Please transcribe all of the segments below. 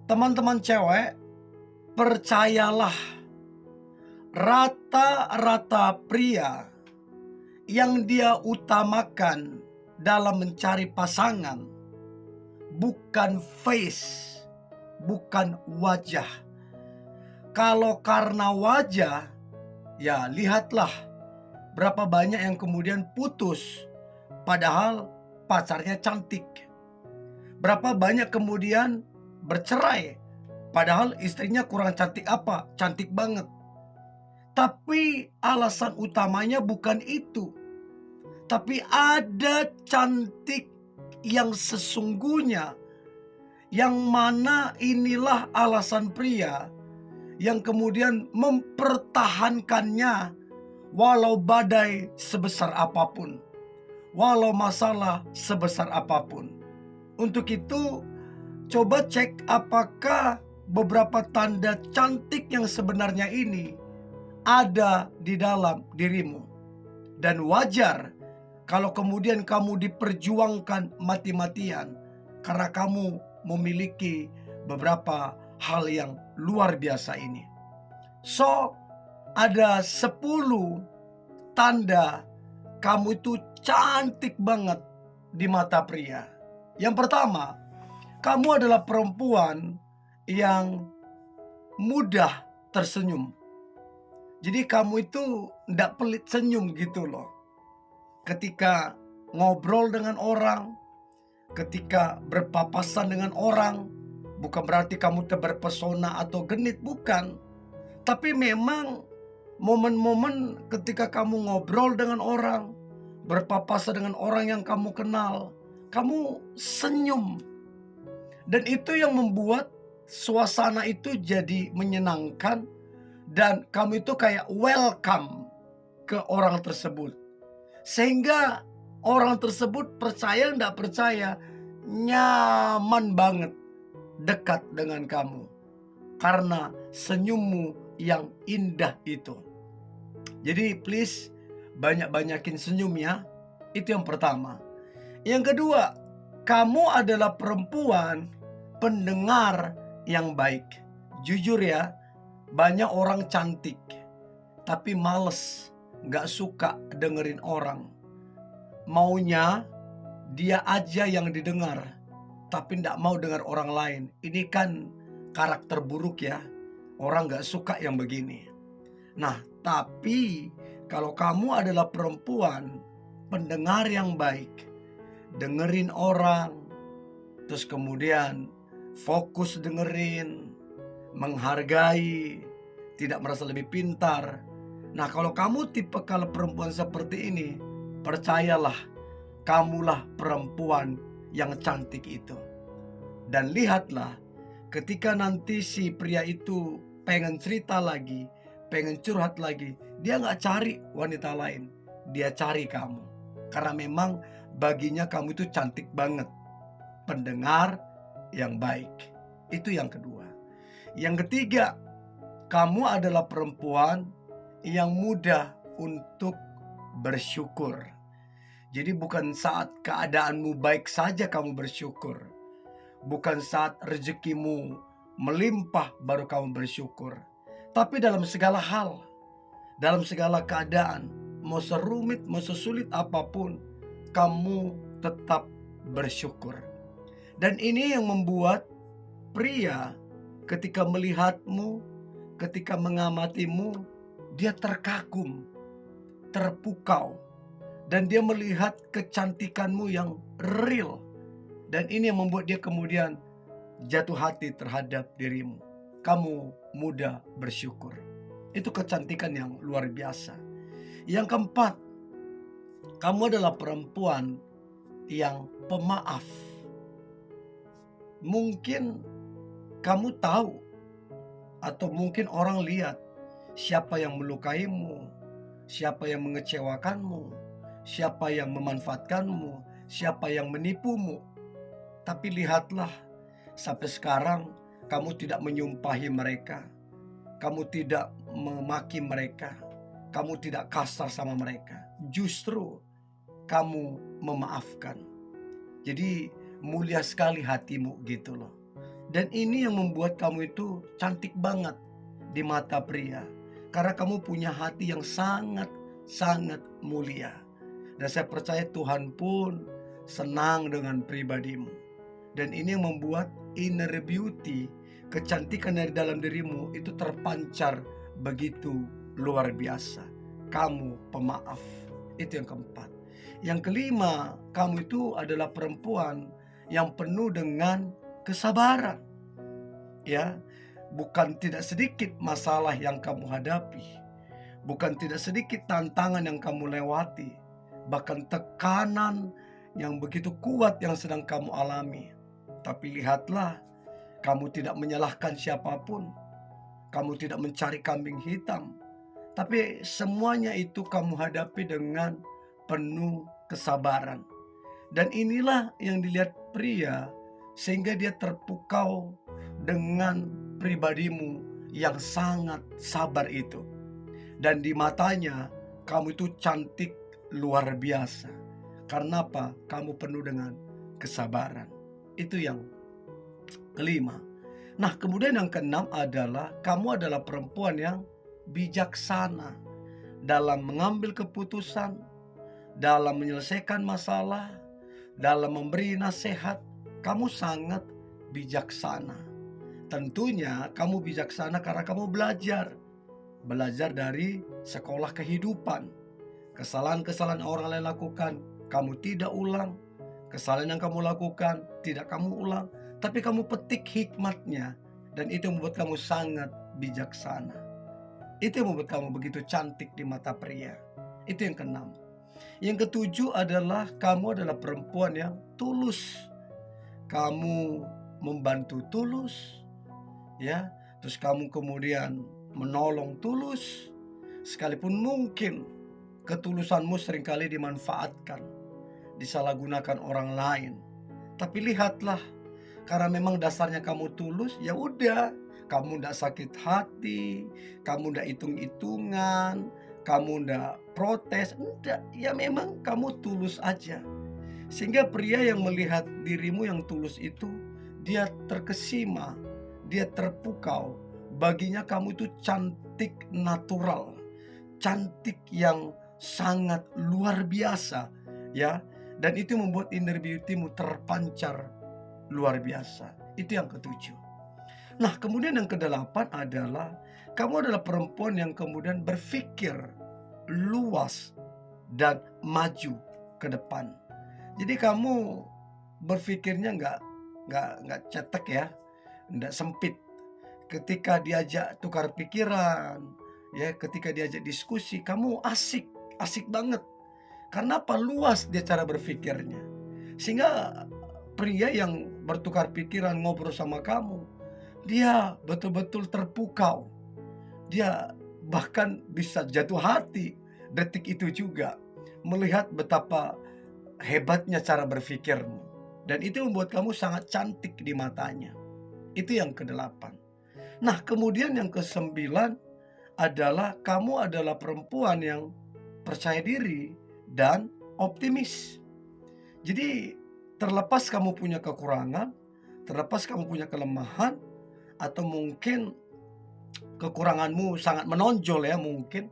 Teman-teman cewek, percayalah, rata-rata pria yang dia utamakan dalam mencari pasangan bukan face, bukan wajah. Kalau karena wajah, ya lihatlah berapa banyak yang kemudian putus padahal pacarnya cantik. Berapa banyak kemudian bercerai padahal istrinya kurang cantik apa? Cantik banget. Tapi alasan utamanya bukan itu. Tapi ada cantik yang sesungguhnya, yang mana inilah alasan pria yang kemudian mempertahankannya walau badai sebesar apapun, walau masalah sebesar apapun. Untuk itu, coba cek apakah beberapa tanda cantik yang sebenarnya ini ada di dalam dirimu. Dan wajar kalau kemudian kamu diperjuangkan mati-matian karena kamu memiliki beberapa hal yang luar biasa ini. So, ada 10 tanda kamu itu cantik banget di mata pria. Yang pertama, kamu adalah perempuan yang mudah tersenyum. Jadi kamu itu ndak pelit senyum gitu loh. Ketika ngobrol dengan orang, ketika berpapasan dengan orang, bukan berarti kamu terpesona atau genit, bukan. Tapi memang momen-momen ketika kamu ngobrol dengan orang, berpapasan dengan orang yang kamu kenal, kamu senyum. Dan itu yang membuat suasana itu jadi menyenangkan dan kamu itu kayak welcome ke orang tersebut. Sehingga orang tersebut percaya enggak percaya, nyaman banget dekat dengan kamu. Karena senyummu yang indah itu. Jadi please, banyak-banyakin senyum ya. Itu yang pertama. Yang kedua, kamu adalah perempuan pendengar yang baik. Jujur ya, banyak orang cantik tapi males, gak suka dengerin orang. Maunya dia aja yang didengar, tapi gak mau dengar orang lain. Ini kan karakter buruk ya. Orang gak suka yang begini. Nah, tapi kalau kamu adalah perempuan pendengar yang baik, dengerin orang, terus kemudian fokus dengerin, menghargai, tidak merasa lebih pintar. Nah, kalau kamu tipe kalau perempuan seperti ini, percayalah, kamulah perempuan yang cantik itu. Dan lihatlah, ketika nanti si pria itu pengen cerita lagi, pengen curhat lagi, dia nggak cari wanita lain, dia cari kamu. Karena memang baginya kamu itu cantik banget. Pendengar yang baik. Itu yang kedua. Yang ketiga, kamu adalah perempuan yang mudah untuk bersyukur. Jadi bukan saat keadaanmu baik saja kamu bersyukur. Bukan saat rezekimu melimpah baru kamu bersyukur. Tapi dalam segala hal, dalam segala keadaan, mau serumit, mau sesulit apapun, kamu tetap bersyukur. Dan ini yang membuat pria ketika melihatmu, ketika mengamatimu, dia terkagum, terpukau. Dan dia melihat kecantikanmu yang real. Dan ini yang membuat dia kemudian jatuh hati terhadap dirimu. Kamu mudah bersyukur. Itu kecantikan yang luar biasa. Yang keempat, kamu adalah perempuan yang pemaaf. Mungkin kamu tahu atau mungkin orang lihat siapa yang melukaimu, siapa yang mengecewakanmu, siapa yang memanfaatkanmu, siapa yang menipumu. Tapi lihatlah, sampai sekarang kamu tidak menyumpahi mereka, kamu tidak memaki mereka, kamu tidak kasar sama mereka. Justru kamu memaafkan. Jadi mulia sekali hatimu gitu loh. Dan ini yang membuat kamu itu cantik banget di mata pria. Karena kamu punya hati yang sangat mulia. Dan saya percaya Tuhan pun senang dengan pribadimu. Dan ini yang membuat inner beauty, kecantikan dari dalam dirimu itu terpancar begitu luar biasa. Kamu pemaaf. Itu yang keempat. Yang kelima, kamu itu adalah perempuan yang penuh dengan kesabaran. Ya, bukan tidak sedikit masalah yang kamu hadapi. Bukan tidak sedikit tantangan yang kamu lewati. Bahkan tekanan yang begitu kuat yang sedang kamu alami. Tapi lihatlah, kamu tidak menyalahkan siapapun. Kamu tidak mencari kambing hitam. Tapi semuanya itu kamu hadapi dengan penuh kesabaran. Dan inilah yang dilihat pria, sehingga dia terpukau dengan pribadimu yang sangat sabar itu. Dan di matanya, kamu itu cantik luar biasa. Karena apa? Kamu penuh dengan kesabaran. Itu yang kelima. Nah, kemudian yang keenam adalah kamu adalah perempuan yang bijaksana dalam mengambil keputusan, dalam menyelesaikan masalah, dalam memberi nasihat. Kamu sangat bijaksana. Tentunya kamu bijaksana karena kamu belajar dari sekolah kehidupan. Kesalahan-kesalahan orang lain lakukan, kamu tidak ulang. Kesalahan yang kamu lakukan, tidak kamu ulang. Tapi kamu petik hikmatnya. Dan itu membuat kamu sangat bijaksana. Itu yang membuat kamu begitu cantik di mata pria. Itu yang keenam. Yang ketujuh adalah kamu adalah perempuan yang tulus. Kamu membantu tulus. Ya, terus kamu kemudian menolong tulus. Sekalipun mungkin ketulusanmu seringkali dimanfaatkan, disalahgunakan orang lain. Tapi lihatlah, karena memang dasarnya kamu tulus, ya udah, kamu ndak sakit hati, kamu ndak hitung-hitungan, kamu ndak protes, enggak. Ya memang kamu tulus aja. Sehingga pria yang melihat dirimu yang tulus itu, dia terkesima, dia terpukau. Baginya kamu itu cantik natural, cantik yang sangat luar biasa, ya. Dan itu membuat inner beauty-mu terpancar luar biasa. Itu yang ketujuh. Nah, kemudian yang kedelapan adalah kamu adalah perempuan yang kemudian berpikir luas dan maju ke depan. Jadi kamu berpikirnya nggak cetek ya, nggak sempit. Ketika diajak tukar pikiran, ya, ketika diajak diskusi, kamu asik banget. Karena apa? Luas dia cara berpikirnya. Sehingga pria yang bertukar pikiran ngobrol sama kamu, dia betul-betul terpukau. Dia bahkan bisa jatuh hati detik itu juga, melihat betapa hebatnya cara berpikirmu. Dan itu membuat kamu sangat cantik di matanya. Itu yang kedelapan. Nah, kemudian yang kesembilan adalah kamu adalah perempuan yang percaya diri dan optimis. Jadi terlepas kamu punya kekurangan, terlepas kamu punya kelemahan, atau mungkin kekuranganmu sangat menonjol ya mungkin,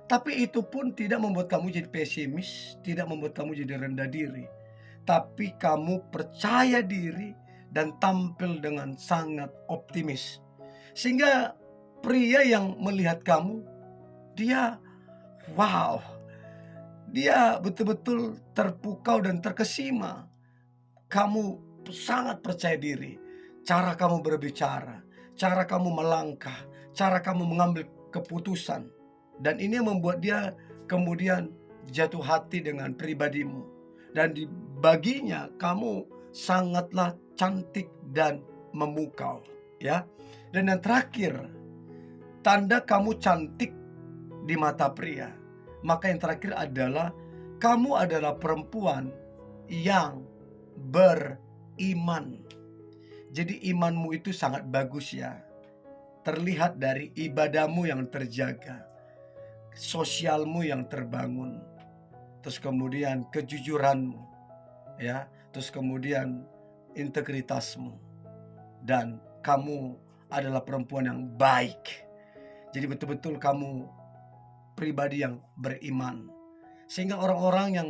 tapi itu pun tidak membuat kamu jadi pesimis, tidak membuat kamu jadi rendah diri. Tapi kamu percaya diri dan tampil dengan sangat optimis. Sehingga pria yang melihat kamu, dia wow, dia betul-betul terpukau dan terkesima. Kamu sangat percaya diri. Cara kamu berbicara, cara kamu melangkah, cara kamu mengambil keputusan. Dan ini membuat dia kemudian jatuh hati dengan pribadimu. Dan baginya kamu sangatlah cantik dan memukau, ya. Dan yang terakhir, tanda kamu cantik di mata pria, maka yang terakhir adalah kamu adalah perempuan yang beriman. Jadi imanmu itu sangat bagus ya. Terlihat dari ibadahmu yang terjaga, sosialmu yang terbangun, terus kemudian kejujuranmu, ya, terus kemudian integritasmu. dan kamu adalah perempuan yang baik. Jadi betul-betul kamu pribadi yang beriman. Sehingga orang-orang yang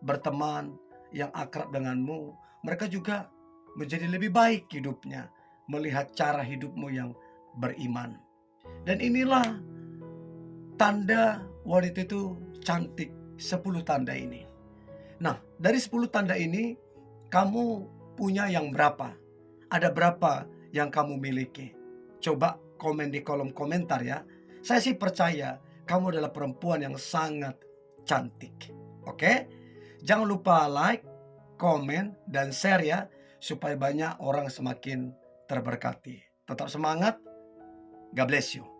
berteman, yang akrab denganmu, mereka juga menjadi lebih baik hidupnya, melihat cara hidupmu yang beriman. Dan inilah tanda wanita itu cantik, 10 tanda ini. Nah, dari 10 tanda ini, kamu punya yang berapa? Ada berapa yang kamu miliki? Coba komen di kolom komentar ya. Saya sih percaya kamu adalah perempuan yang sangat cantik. Oke? Jangan lupa like, komen, dan share ya, supaya banyak orang semakin terberkati. Tetap semangat. God bless you.